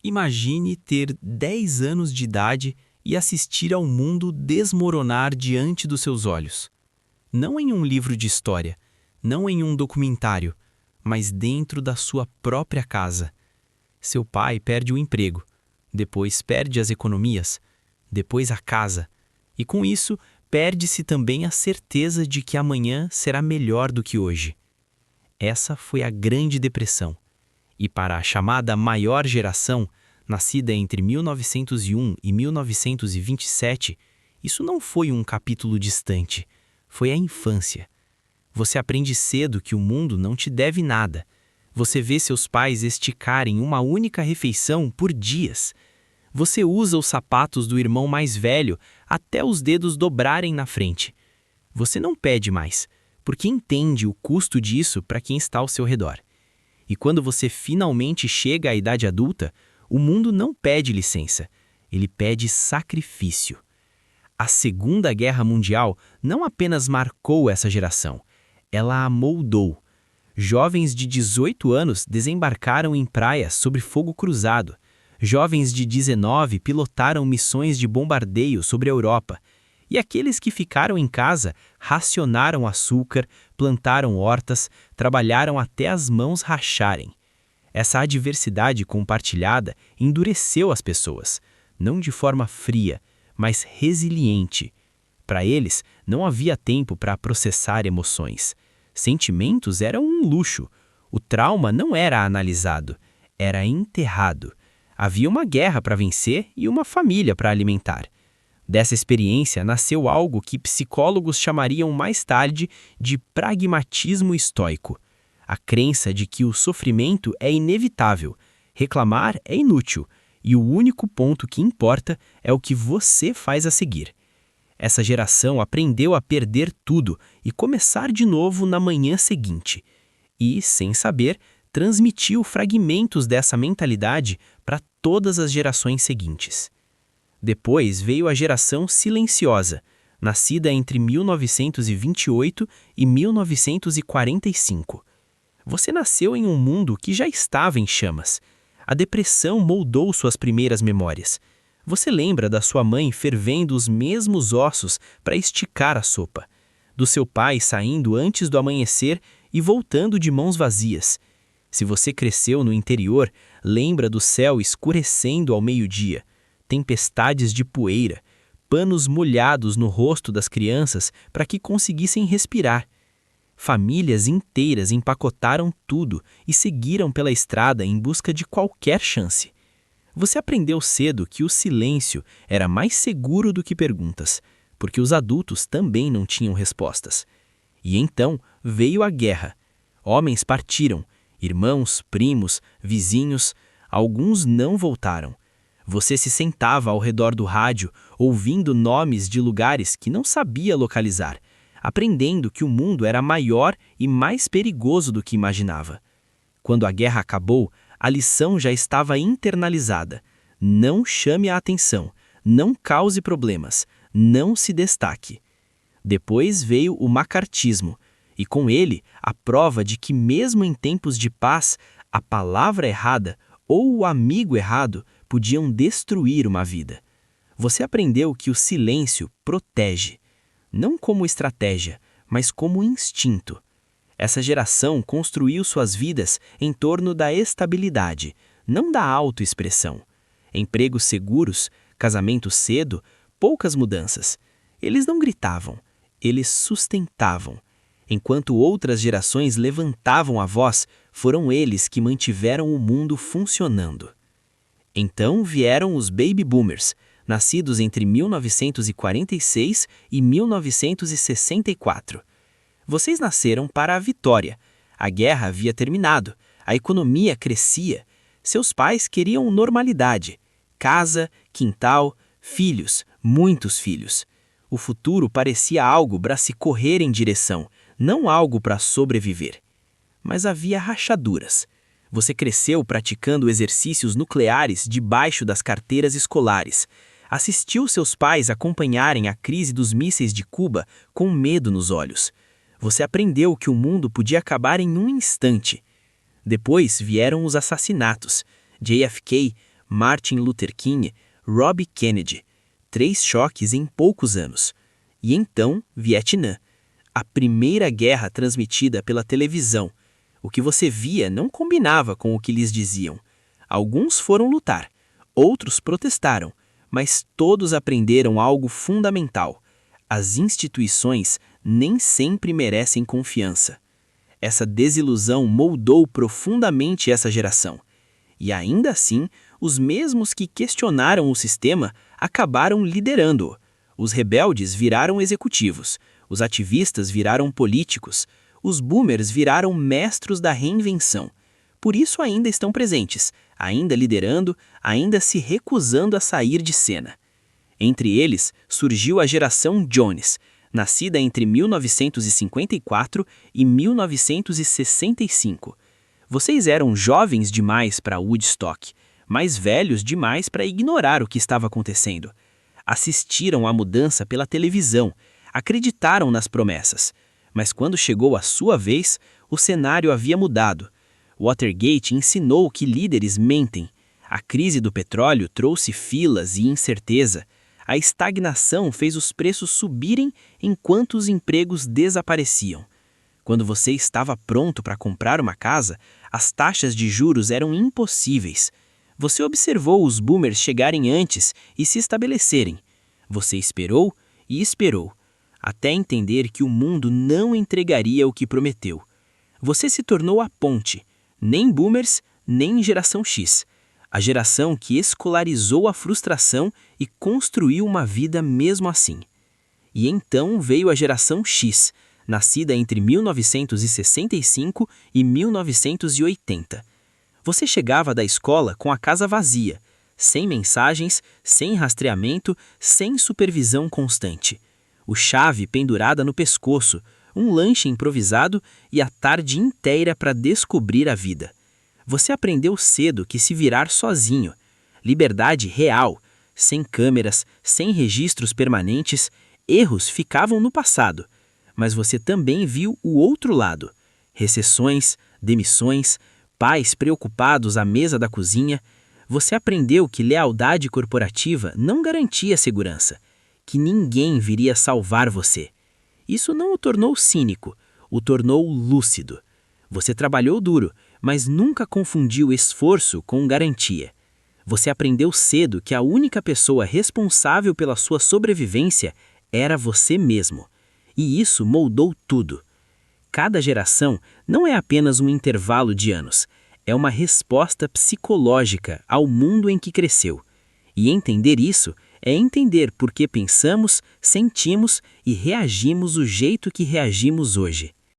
Imagine ter 10 anos de idade e assistir ao mundo desmoronar diante dos seus olhos. Não em um livro de história, não em um documentário, mas dentro da sua própria casa. Seu pai perde o emprego, depois perde as economias, depois a casa, e com isso perde-se também a certeza de que amanhã será melhor do que hoje. Essa foi a Grande Depressão. E para a chamada maior geração, nascida entre 1901 e 1927, isso não foi um capítulo distante, foi a infância. Você aprende cedo que o mundo não te deve nada. Você vê seus pais esticarem uma única refeição por dias. Você usa os sapatos do irmão mais velho até os dedos dobrarem na frente. Você não pede mais, porque entende o custo disso para quem está ao seu redor. E quando você finalmente chega à idade adulta, o mundo não pede licença, ele pede sacrifício. A Segunda Guerra Mundial não apenas marcou essa geração, ela a moldou. Jovens de 18 anos desembarcaram em praias sob fogo cruzado. Jovens de 19 pilotaram missões de bombardeio sobre a Europa. E aqueles que ficaram em casa racionaram açúcar, plantaram hortas, trabalharam até as mãos racharem. Essa adversidade compartilhada endureceu as pessoas, não de forma fria, mas resiliente. Para eles, não havia tempo para processar emoções. Sentimentos eram um luxo. O trauma não era analisado, era enterrado. Havia uma guerra para vencer e uma família para alimentar. Dessa experiência nasceu algo que psicólogos chamariam mais tarde de pragmatismo estoico. A crença de que o sofrimento é inevitável, reclamar é inútil, e o único ponto que importa é o que você faz a seguir. Essa geração aprendeu a perder tudo e começar de novo na manhã seguinte. E, sem saber, transmitiu fragmentos dessa mentalidade para todas as gerações seguintes. Depois veio a geração silenciosa, nascida entre 1928 e 1945. Você nasceu em um mundo que já estava em chamas. A depressão moldou suas primeiras memórias. Você lembra da sua mãe fervendo os mesmos ossos para esticar a sopa, do seu pai saindo antes do amanhecer e voltando de mãos vazias. Se você cresceu no interior, lembra do céu escurecendo ao meio-dia, tempestades de poeira, panos molhados no rosto das crianças para que conseguissem respirar. Famílias inteiras empacotaram tudo e seguiram pela estrada em busca de qualquer chance. Você aprendeu cedo que o silêncio era mais seguro do que perguntas, porque os adultos também não tinham respostas. E então veio a guerra. Homens partiram, irmãos, primos, vizinhos, alguns não voltaram. Você se sentava ao redor do rádio, ouvindo nomes de lugares que não sabia localizar, aprendendo que o mundo era maior e mais perigoso do que imaginava. Quando a guerra acabou, a lição já estava internalizada. Não chame a atenção, não cause problemas, não se destaque. Depois veio o macartismo, e com ele a prova de que mesmo em tempos de paz, a palavra errada ou o amigo errado podiam destruir uma vida. Você aprendeu que o silêncio protege, não como estratégia, mas como instinto. Essa geração construiu suas vidas em torno da estabilidade, não da autoexpressão. Empregos seguros, casamento cedo, poucas mudanças. Eles não gritavam, eles sustentavam. Enquanto outras gerações levantavam a voz, foram eles que mantiveram o mundo funcionando. Então vieram os baby boomers, nascidos entre 1946 e 1964. Vocês nasceram para a vitória. A guerra havia terminado, a economia crescia. Seus pais queriam normalidade. Casa, quintal, filhos, muitos filhos. O futuro parecia algo para se correr em direção, não algo para sobreviver. Mas havia rachaduras. Você cresceu praticando exercícios nucleares debaixo das carteiras escolares. Assistiu seus pais acompanharem a crise dos mísseis de Cuba com medo nos olhos. Você aprendeu que o mundo podia acabar em um instante. Depois vieram os assassinatos. JFK, Martin Luther King, Robbie Kennedy. 3 choques em poucos anos. E então, Vietnã. A primeira guerra transmitida pela televisão. O que você via não combinava com o que lhes diziam. Alguns foram lutar, outros protestaram, mas todos aprenderam algo fundamental. As instituições nem sempre merecem confiança. Essa desilusão moldou profundamente essa geração. E ainda assim, os mesmos que questionaram o sistema acabaram liderando-o. Os rebeldes viraram executivos, os ativistas viraram políticos, os boomers viraram mestres da reinvenção. Por isso ainda estão presentes, ainda liderando, ainda se recusando a sair de cena. Entre eles, surgiu a geração Jones, nascida entre 1954 e 1965. Vocês eram jovens demais para Woodstock, mas velhos demais para ignorar o que estava acontecendo. Assistiram à mudança pela televisão, acreditaram nas promessas. Mas quando chegou a sua vez, o cenário havia mudado. Watergate ensinou que líderes mentem. A crise do petróleo trouxe filas e incerteza. A estagnação fez os preços subirem enquanto os empregos desapareciam. Quando você estava pronto para comprar uma casa, as taxas de juros eram impossíveis. Você observou os boomers chegarem antes e se estabelecerem. Você esperou e esperou, até entender que o mundo não entregaria o que prometeu. Você se tornou a ponte, nem boomers, nem geração X. A geração que escolarizou a frustração e construiu uma vida mesmo assim. E então veio a geração X, nascida entre 1965 e 1980. Você chegava da escola com a casa vazia, sem mensagens, sem rastreamento, sem supervisão constante. O chave pendurada no pescoço, um lanche improvisado e a tarde inteira para descobrir a vida. Você aprendeu cedo que se virar sozinho. Liberdade real, sem câmeras, sem registros permanentes, erros ficavam no passado. Mas você também viu o outro lado. Recessões, demissões, pais preocupados à mesa da cozinha. Você aprendeu que lealdade corporativa não garantia segurança, que ninguém viria salvar você. Isso não o tornou cínico, o tornou lúcido. Você trabalhou duro, mas nunca confundiu esforço com garantia. Você aprendeu cedo que a única pessoa responsável pela sua sobrevivência era você mesmo. E isso moldou tudo. Cada geração não é apenas um intervalo de anos, é uma resposta psicológica ao mundo em que cresceu. E entender isso é entender por que pensamos, sentimos e reagimos do jeito que reagimos hoje.